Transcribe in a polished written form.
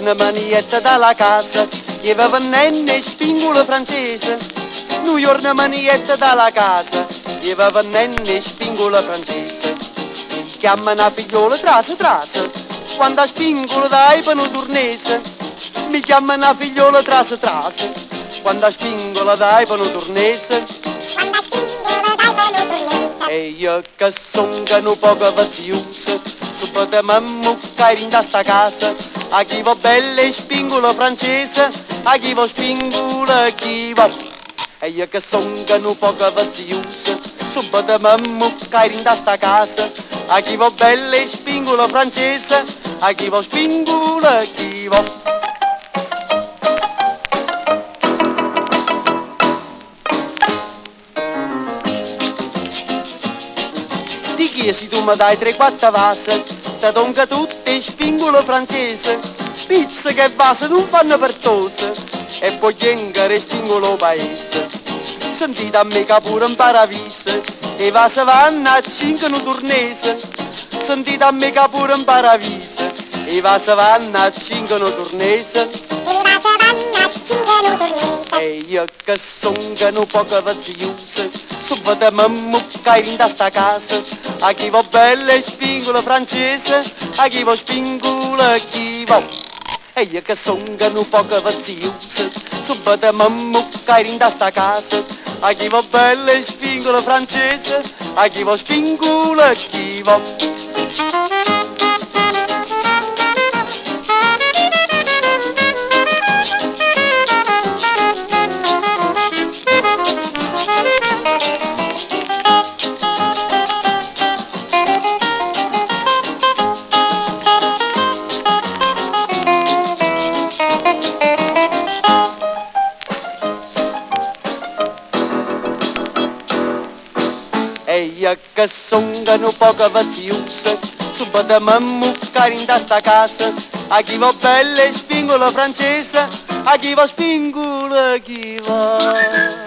giorno manietta dalla casa, gli va vennenne spingola francese. Un giorno manietta dalla casa, gli va vennenne spingola francese. Chiama una figliola trasa trasa, quando a spingola dai pano turnese. Mi chiama una figliola trasa trasa, quando a spingola dai pano turnese. Quando spingola dai pano turnese. E io che son che un poco vaziosa, subito mi muccai in sta casa. A chi va bella e spingola francese, a chi va spingola chi va. E io che son che un poco vaziosa, subito mi muccai in sta casa. A chi va bella e spingola francese, a chi va spingola chi va. Ti chiesi tu mi dai 3-4 vasi, te donca tutte spingola francese. Pizza che vasi non fanno per tose, e poi chiengere spingolo paese. Sentite a me che pure un paradiso, e vasi vanno a 5 no turnese. Sentite a me che pure un paradiso, e vasi vanno a 5 no turnese. E va se vanno a 5 no turnese. E io che son che un poco vaziosa, subito mi muccai in sta casa. A chi va bella e spingola francese, a chi va spingola chi va. E io che son che un poco vaziosa, subito mi muccai in sta casa. A chi va bella e spingola francese, a chi va spingola chi va. E io che son che un poco vaziosa, subito mi muccai in sta casa. A chi va bella e spingola francese, a chi va spingola chi va.